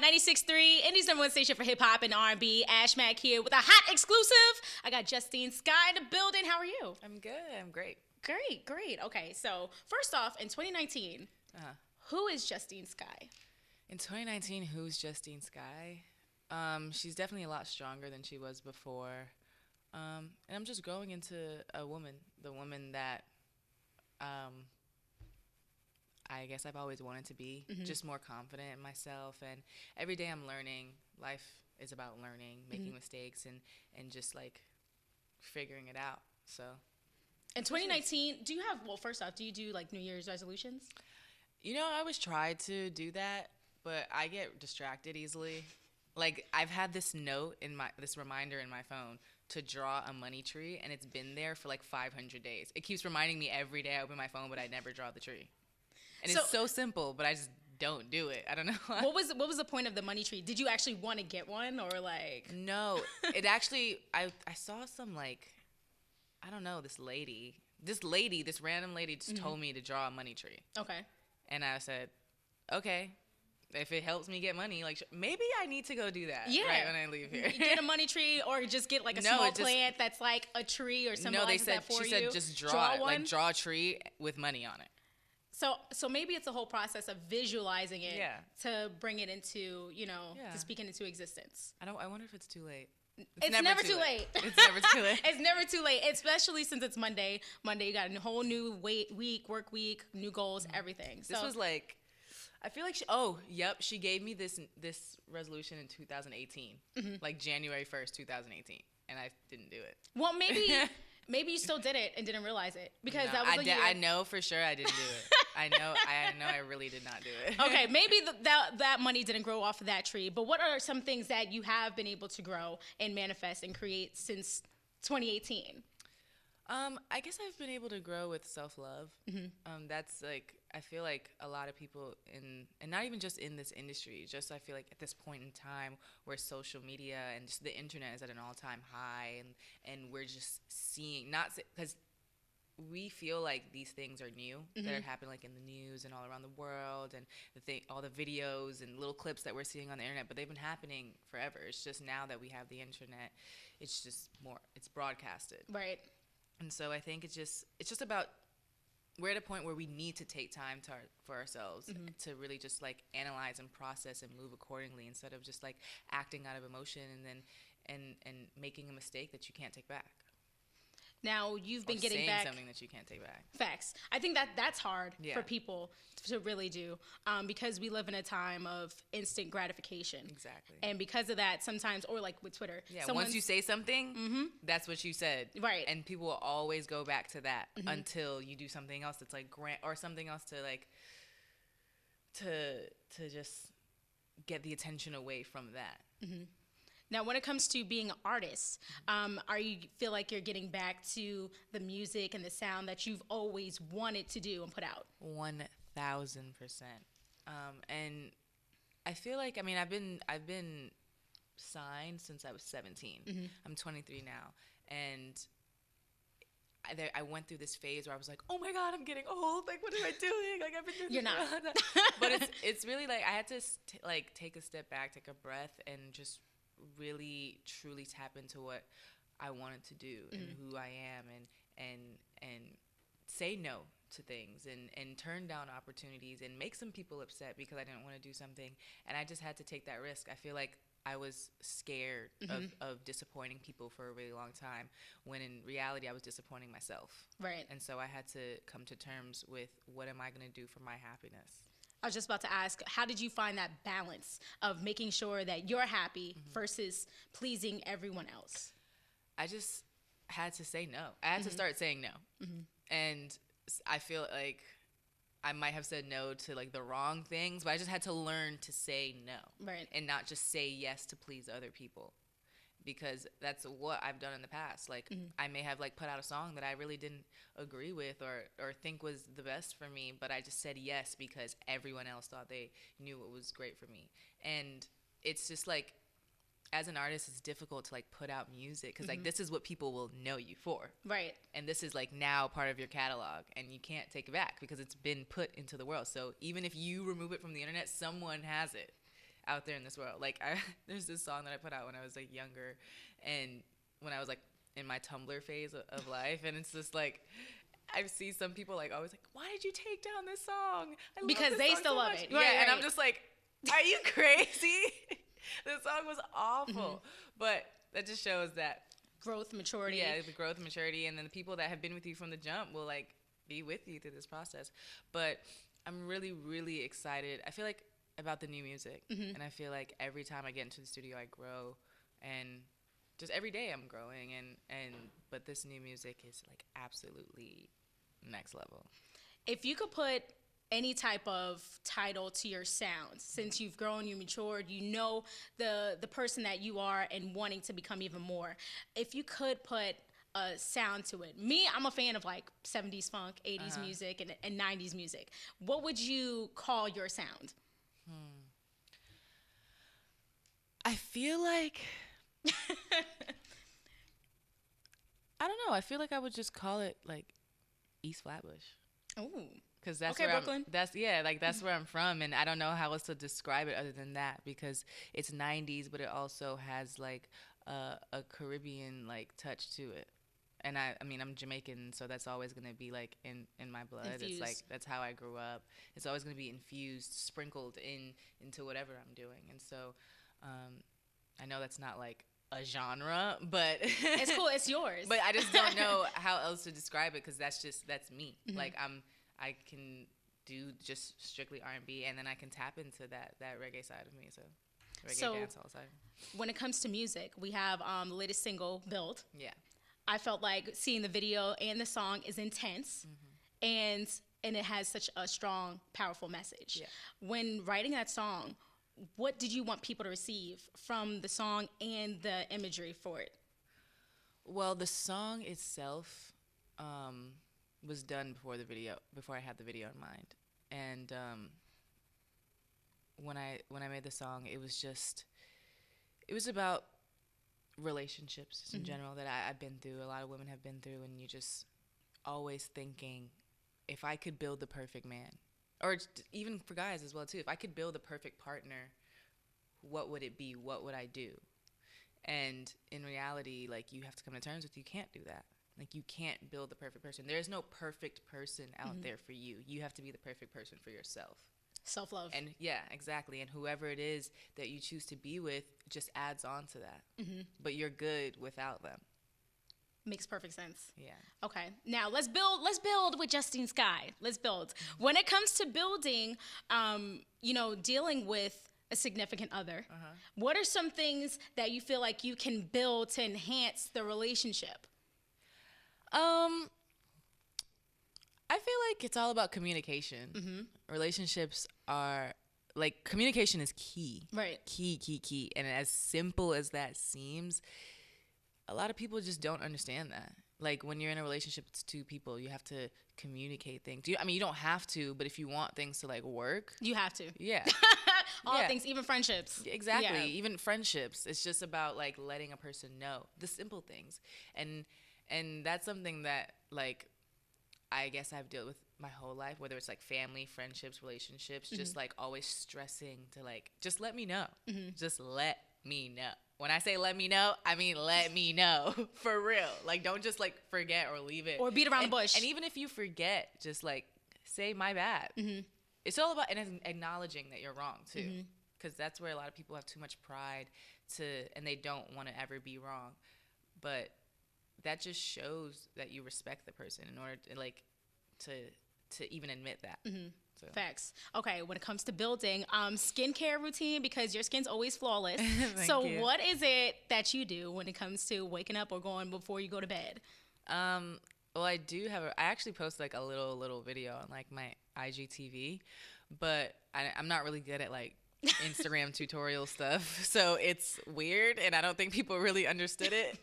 Hot 96.3, Indies #1 station for hip hop and R&B. Ashmac here with a hot exclusive. I got Justine Skye in the building. How are you? I'm good. I'm great. Great. Okay, so first off, in 2019, who is Justine Skye? In 2019, who's Justine Skye? She's definitely a lot stronger than she was before. And I'm just growing into a woman, the woman that I guess I've always wanted to be, just more confident in myself. And every day I'm learning. Life is about learning, making mistakes, and just like figuring it out. So in 2019, first off, do you do like New Year's resolutions? You know, I always try to do that, but I get distracted easily. Like, I've had this reminder in my phone to draw a money tree, and it's been there for like 500 days. It keeps reminding me every day I open my phone, but I never draw the tree. And it's so simple, but I just don't do it. I don't know why. What was the point of the money tree? Did you actually want to get one, or like? No, it actually, I saw some, like, I don't know, this random lady just told me to draw a money tree. Okay. And I said, okay, if it helps me get money, like, maybe I need to go do that right when I leave here. Get a money tree, or just get like a small plant that's like a tree or something like that for you. She said just draw a tree with money on it. So maybe it's a whole process of visualizing it to bring it into, to speak it into existence. I wonder if it's too late. It's never too late. It's never too late. It's never too late, especially since it's Monday. Monday, you got a whole new work week, new goals, everything. This was like, I feel like she gave me this resolution in 2018, like January 1st, 2018, and I didn't do it. Well, maybe you still did it and didn't realize it because that was I know for sure I didn't do it. I know I really did not do it. Okay, maybe that money didn't grow off of that tree, but what are some things that you have been able to grow and manifest and create since 2018? I guess I've been able to grow with self-love. That's like, I feel like a lot of people and not even just in this industry, just I feel like at this point in time where social media and just the internet is at an all-time high, and we're just seeing, because we feel like these things are new that are happening like in the news and all around the world, and all the videos and little clips that we're seeing on the internet, but they've been happening forever. It's just now that we have the internet, it's just it's broadcasted. Right. And so I think it's just about, we're at a point where we need to take time for ourselves to really just like analyze and process and move accordingly, instead of just like acting out of emotion and making a mistake that you can't take back. Now, you've been getting saying back something that you can't take back. Facts. I think that's hard for people to really do, because we live in a time of instant gratification. Exactly. And because of that, sometimes, or like with Twitter. Yeah, once you say something, that's what you said. Right. And people will always go back to that until you do something else that's like or something else to like, to just get the attention away from that. Now, when it comes to being an artist, feel like you're getting back to the music and the sound that you've always wanted to do and put out? 1,000%. And I feel like, I've been signed since I was 17. I'm 23 now, and I went through this phase where I was like, oh my God, I'm getting old. Like, what am I doing? Like, I've been doing. You're not. But it's really like I had to take a step back, take a breath, and just really truly tap into what I wanted to do and who I am, and say no to things, and turn down opportunities, and make some people upset because I didn't want to do something, and I just had to take that risk. I feel like I was scared of disappointing people for a really long time, when in reality I was disappointing myself. Right. And so I had to come to terms with, what am I going to do for my happiness? I was just about to ask, how did you find that balance of making sure that you're happy versus pleasing everyone else? I just had to say no. I had to start saying no. And I feel like I might have said no to like the wrong things, but I just had to learn to say no. Right. And not just say yes to please other people. Because that's what I've done in the past. Like, I may have like put out a song that I really didn't agree with or think was the best for me, but I just said yes because everyone else thought they knew what was great for me. And it's just like, as an artist, it's difficult to like put out music because like this is what people will know you for. Right. And this is like now part of your catalog, and you can't take it back because it's been put into the world. So even if you remove it from the internet, someone has it. out there in this world. Like there's this song that I put out when I was like younger, and when I was like in my Tumblr phase of life, and it's just like I see some people like always like, why did you take down this song? I love Because this they song still so love much. it. Yeah, Right, and right. I'm just like, are you crazy? The song was awful, but that just shows that Growth, maturity. yeah, the growth and maturity, and then the people that have been with you from the jump will like be with you through this process. But I'm really, really excited. I feel like about the new music, and I feel like every time I get into the studio, I grow, and just every day I'm growing, and but this new music is like absolutely next level. If you could put any type of title to your sound, since you've grown, you matured, you know the person that you are and wanting to become even more, if you could put a sound to it. Me, I'm a fan of like 70s funk, 80s music, and 90s music. What would you call your sound? I feel like I don't know. I feel like I would just call it like East Flatbush. Ooh. Because that's Okay, where Brooklyn. that's where I'm from, and I don't know how else to describe it other than that, because it's 90s, but it also has like a Caribbean like touch to it. And I mean, I'm Jamaican, so that's always gonna be like in my blood. Infused. It's like that's how I grew up. It's always gonna be infused, sprinkled into whatever I'm doing. And so, I know that's not like a genre, but It's cool. It's yours. but I just don't know how else to describe it, because that's me. Like I can do just strictly R&B, and then I can tap into that reggae side of me. So reggae dancehall side. When it comes to music, we have the latest single, Build. Yeah. I felt like seeing the video and the song is intense, and it has such a strong, powerful message. Yeah. When writing that song, what did you want people to receive from the song and the imagery for it? Well, the song itself was done before I had the video in mind. And when I made the song, it was about relationships in general that I've been through, a lot of women have been through, and you just always thinking, if I could build the perfect man, or even for guys as well too, if I could build the perfect partner, what would it be? What would I do? And in reality, like, you have to come to terms with, you can't do that. Like, you can't build the perfect person. There is no perfect person out there for you. You have to be the perfect person for yourself. Self-love. And yeah, exactly. And whoever it is that you choose to be with just adds on to that. But you're good without them. Makes perfect sense. Yeah. Okay. Now let's build with Justine Skye. Let's build. When it comes to building, dealing with a significant other, what are some things that you feel like you can build to enhance the relationship? I feel like it's all about communication. Relationships are like, communication is key. Right. Key. And as simple as that seems, a lot of people just don't understand that. Like, when you're in a relationship, it's two people. You have to communicate things. You don't have to, but if you want things to like work, You have to. yeah. All Yeah. things, even friendships. Exactly. Yeah. Even friendships. It's just about like letting a person know the simple things. And that's something that, like, I guess I've dealt with my whole life, whether it's like family, friendships, relationships, just like always stressing to like, just let me know. Just let me know. When I say let me know, I mean let me know. For real. Like, don't just like forget or leave it. Or beat around the bush. And even if you forget, just like say my bad. It's all about acknowledging that you're wrong too. Because that's where a lot of people have too much pride and they don't want to ever be wrong. But that just shows that you respect the person in order to like to even admit that. So. Facts. Okay, when it comes to building, skincare routine, because your skin's always flawless. Thank you. What is it that you do when it comes to waking up or going before you go to bed? Well, I actually posted like a little video on like my IGTV, but I'm not really good at like Instagram tutorial stuff, so it's weird, and I don't think people really understood it.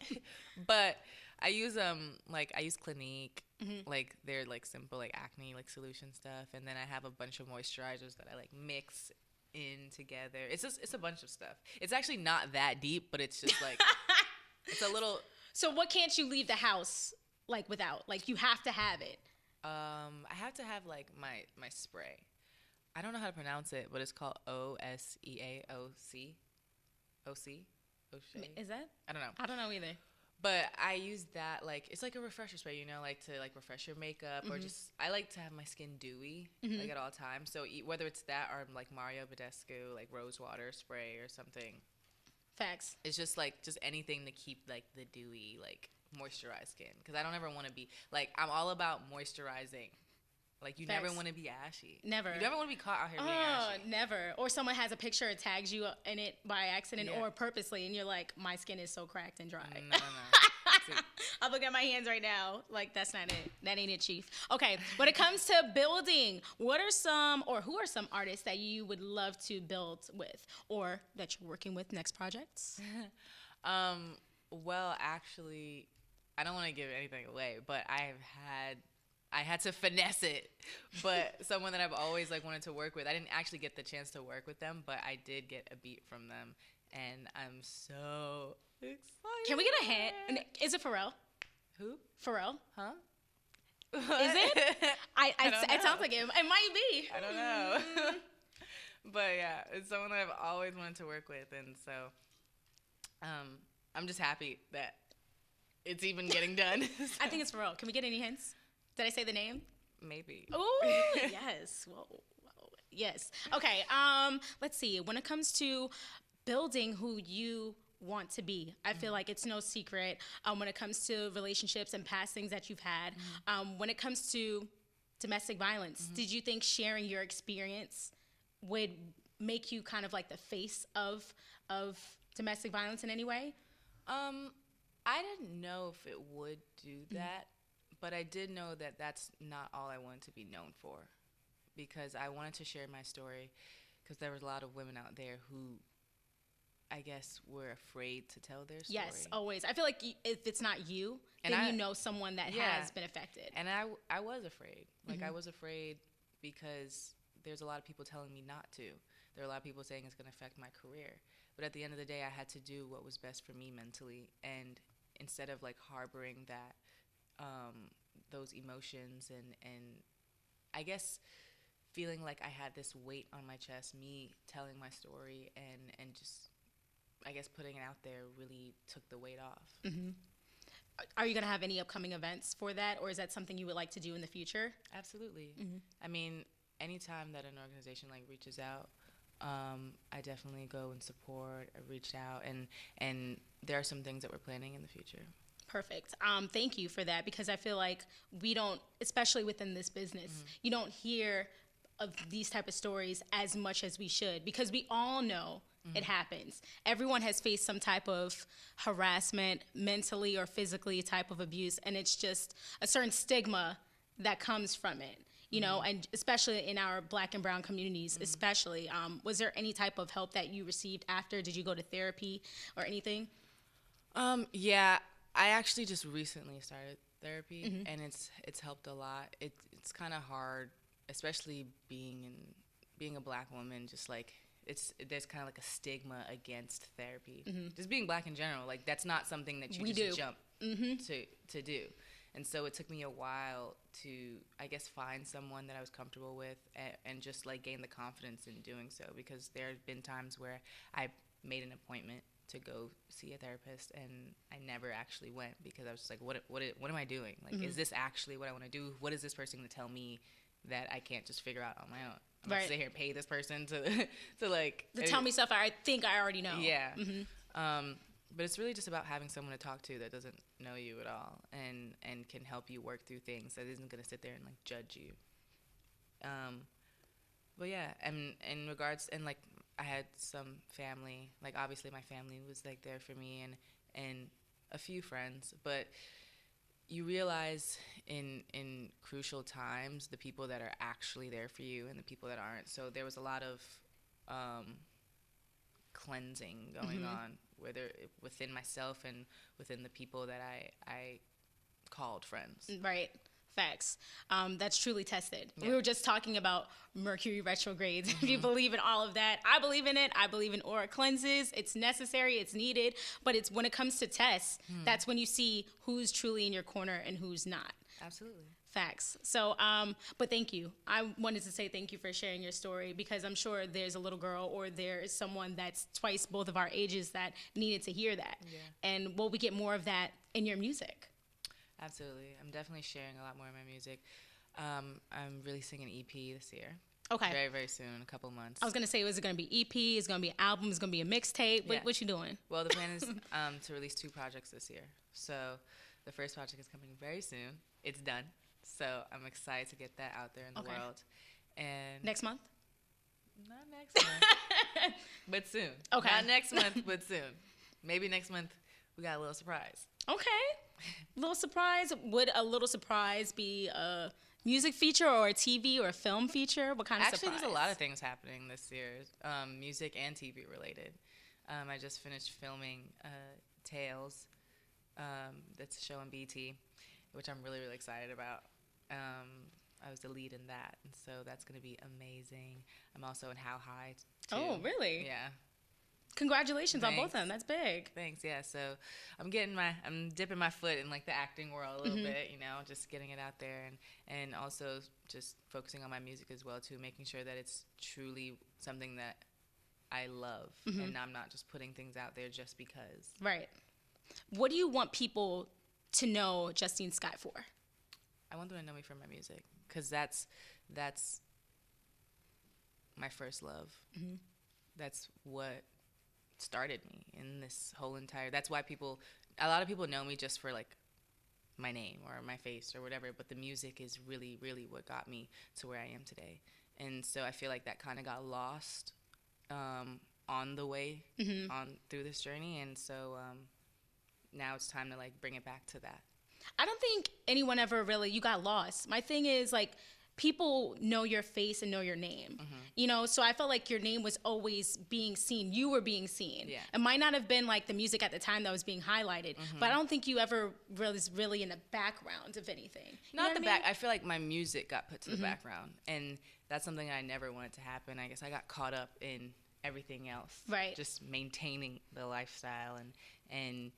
But I use Clinique, like they're like simple like acne like solution stuff, and then I have a bunch of moisturizers that I like mix in together. It's a bunch of stuff. It's actually not that deep, but it's just like it's a little. So what can't you leave the house like without? Like, you have to have it. I have to have like my spray. I don't know how to pronounce it, but it's called OSEAOC. OC? O'Shea? Is that? I don't know. I don't know either. But I use that, like, it's like a refresher spray, you know, like to like refresh your makeup, or just, I like to have my skin dewy, like at all times. So whether it's that or like Mario Badescu, like rose water spray or something. Facts. It's just like, just anything to keep like the dewy, like moisturized skin. Because I don't ever want to be, like, I'm all about moisturizing. Like, you never want to be ashy. Never. You never want to be caught out here being ashy. Never. Or someone has a picture, it tags you in it by accident or purposely, and you're like, my skin is so cracked and dry. No. I'm looking at my hands right now. Like, that's not it. That ain't it, Chief. Okay, when it comes to building, what are some, or who are some artists that you would love to build with, or that you're working with next projects? Well, actually, I don't want to give anything away, but I had to finesse it. But someone that I've always like wanted to work with, I didn't actually get the chance to work with them, but I did get a beat from them, and I'm so excited. Can we get a hint? Is it Pharrell? Who? Pharrell? Huh? Is it? It sounds like it. It might be. I don't know. But yeah, it's someone that I've always wanted to work with, and so I'm just happy that it's even getting done. So. I think it's Pharrell. Can we get any hints? Did I say the name? Maybe. Oh, yes. Whoa. Yes. Okay. Let's see. When it comes to building who you want to be, I feel like it's no secret. When it comes to relationships and past things that you've had, when it comes to domestic violence, did you think sharing your experience would make you kind of like the face of domestic violence in any way? I didn't know if it would do that. But I did know that that's not all I wanted to be known for, because I wanted to share my story, because there was a lot of women out there who, I guess, were afraid to tell their story. Yes, always. I feel like if it's not you, then you know someone that has been affected. And I was afraid. Like, I was afraid because there's a lot of people telling me not to. There are a lot of people saying it's going to affect my career. But at the end of the day, I had to do what was best for me mentally. And instead of, like, harboring that, those emotions and I guess feeling like I had this weight on my chest, me telling my story and just, I guess, putting it out there really took the weight off. Are you going to have any upcoming events for that, or is that something you would like to do in the future? Absolutely. I mean, anytime that an organization like reaches out, I definitely go and support. I reached out, and there are some things that we're planning in the future. Perfect. Thank you for that, because I feel like we don't, especially within this business, you don't hear of these type of stories as much as we should, because we all know it happens. Everyone has faced some type of harassment, mentally or physically type of abuse, and it's just a certain stigma that comes from it, you know, and especially in our Black and brown communities, especially. Was there any type of help that you received after? Did you go to therapy or anything? Yeah. I actually just recently started therapy, and it's helped a lot. It's kind of hard, especially being a Black woman. Just like there's kind of like a stigma against therapy. Just being Black in general, like that's not something that you just jump to do. And so it took me a while to, I guess, find someone that I was comfortable with and just like gain the confidence in doing so, because there have been times where I made an appointment to go see a therapist, and I never actually went, because I was just like, what am I doing? Like, is this actually what I want to do? What is this person going to tell me that I can't just figure out on my own? I'm going to sit here and pay this person to tell me stuff I think I already know. Yeah. But it's really just about having someone to talk to that doesn't know you at all, and can help you work through things, that isn't going to sit there and like judge you. But yeah, and in regards, and like, I had some family, like obviously my family was like there for me, and a few friends, but you realize in crucial times the people that are actually there for you and the people that aren't. So there was a lot of cleansing going on, whether within myself and within the people that I called friends. Right. Facts. That's truly tested. Yeah. We were just talking about Mercury retrogrades. If you believe in all of that, I believe in it. I believe in aura cleanses. It's necessary. It's needed. But it's when it comes to tests, that's when you see who's truly in your corner and who's not. Absolutely. Facts. So, but thank you. I wanted to say thank you for sharing your story, because I'm sure there's a little girl or there is someone that's twice both of our ages that needed to hear that. Yeah. And will we get more of that in your music? Absolutely. I'm definitely sharing a lot more of my music. I'm releasing an EP this year. Okay. Very, very soon, a couple months. I was going to say, is it going to be EP? Is it going to be an album? Is it going to be a mixtape? Yeah. What you doing? Well, the plan is to release 2 projects this year. So the first project is coming very soon. It's done. So I'm excited to get that out there in the world. And next month? Not next month, but soon. Okay. Not next month, but soon. Maybe next month we got a little surprise. Okay. Little surprise. Would a little surprise be a music feature or a TV or a film feature? What kind of surprise? Actually, there's a lot of things happening this year, music and TV related. I just finished filming Tales. That's a show on BT, which I'm really, really excited about. I was the lead in that, and so that's going to be amazing. I'm also in How High, too. Oh, really? Yeah. Congratulations on Thanks. both of them. That's big. Thanks. Yeah. So I'm dipping my foot in like the acting world a little bit, just getting it out there, and also just focusing on my music as well too, making sure that it's truly something that I love, and I'm not just putting things out there just because. Right. What do you want people to know Justine Skye for? I want them to know me for my music, because that's my first love. That's what started me in this whole entire. That's why a lot of people know me just for like my name or my face or whatever, but the music is really, really what got me to where I am today. And so I feel like that kind of got lost on the way on through this journey, and so now it's time to like bring it back to that. I don't think anyone ever really, you got lost. My thing is like, people know your face and know your name, so I felt like your name was always being seen. You were being seen. Yeah. It might not have been like the music at the time that was being highlighted, but I don't think you ever was really in the background of anything. Not the back. I feel like my music got put to the background, and that's something I never wanted to happen. I guess I got caught up in everything else. Right. Just maintaining the lifestyle, and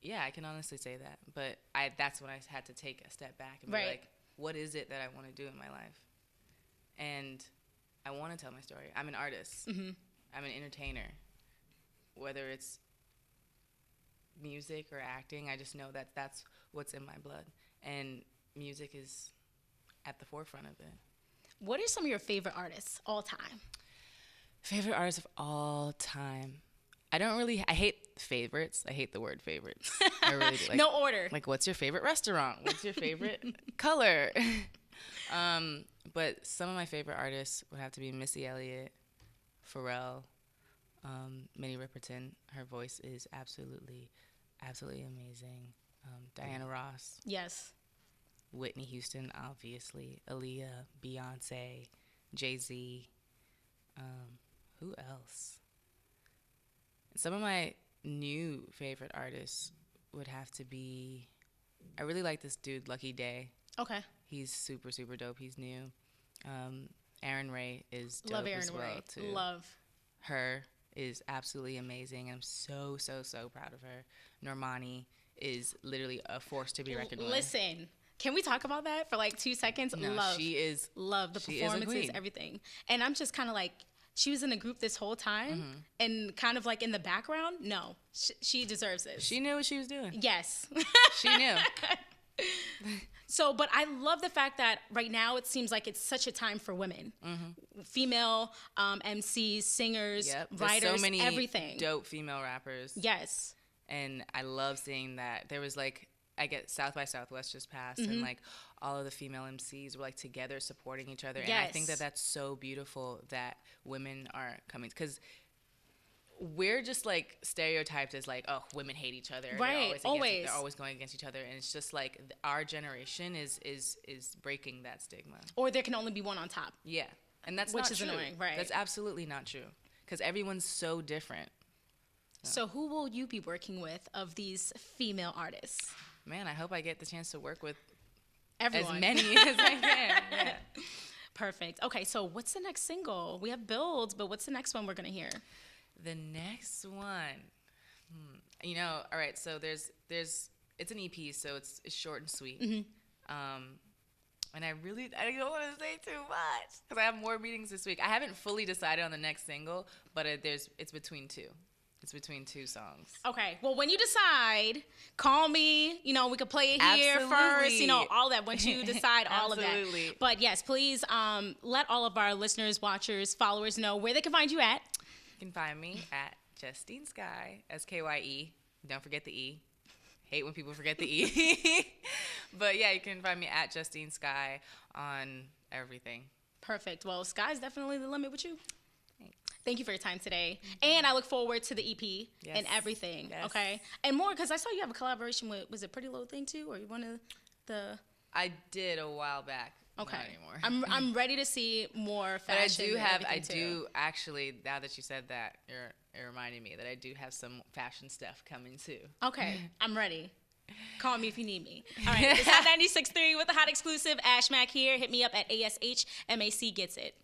yeah, I can honestly say that. But that's when I had to take a step back and be like, what is it that I want to do in my life? And I want to tell my story. I'm an artist. I'm an entertainer. Whether it's music or acting, I just know that that's what's in my blood. And music is at the forefront of it. What are some of your favorite artists all time? Favorite artists of all time? I hate favorites. I hate the word favorites. I really do. Like, no order. Like, what's your favorite restaurant? What's your favorite color? But some of my favorite artists would have to be Missy Elliott, Pharrell, Minnie Riperton. Her voice is absolutely, absolutely amazing. Diana Ross. Yes. Whitney Houston, obviously. Aaliyah, Beyonce, Jay-Z. Who else? Some of my new favorite artists would have to be, I really like this dude, Lucky Day. Okay. He's super, super dope. He's new. Aaron Ray is dope. Love Aaron as well, Ray. too. Love. Her is absolutely amazing, and I'm so, so, so proud of her. Normani is literally a force to be reckoned with. Listen, can we talk about that for like 2 seconds? No, love. she is. Love the performances, everything. And I'm just kind of like, she was in the group this whole time and kind of like in the background. No, she deserves it. She knew what she was doing. Yes. She knew. So, but I love the fact that right now it seems like it's such a time for women. Female MCs, singers, writers, there's so many everything. Dope female rappers. Yes. And I love seeing that. There was like, I get South by Southwest just passed, and like all of the female MCs were like together supporting each other. Yes. And I think that that's so beautiful that women are coming, because we're just like stereotyped as like, oh, women hate each other. Right. They're always going against each other. And it's just like our generation is breaking that stigma. Or there can only be one on top. Yeah. And that's Which not is true. annoying, right. That's absolutely not true, because everyone's so different. So who will you be working with of these female artists? Man, I hope I get the chance to work with Everyone. as many as I can. Yeah. Perfect. Okay, so what's the next single? We have builds, but what's the next one we're going to hear? The next one. All right, so there's it's an EP, so it's short and sweet. And I don't want to say too much because I have more meetings this week. I haven't fully decided on the next single, but it's between two. It's between two songs. Okay. Well, when you decide, call me. You know, we could play it here first. You know, all that. Once you decide all of that. But yes, please let all of our listeners, watchers, followers know where they can find you at. You can find me at Justine Skye, Skye. Don't forget the E. Hate when people forget the E. But yeah, you can find me at Justine Skye on everything. Perfect. Well, sky's definitely the limit with you. Thank you for your time today. And I look forward to the EP and everything. Yes. Okay. And more, because I saw you have a collaboration with, was it Pretty Little Thing too? Or one of the... I did a while back. Okay. Not anymore. I'm ready to see more fashion. But I do actually, now that you said that, it reminded me that I do have some fashion stuff coming too. Okay. I'm ready. Call me if you need me. All right. It's Hot 96.3 with the hot exclusive Ashmac here. Hit me up at ASHMAC Gets It.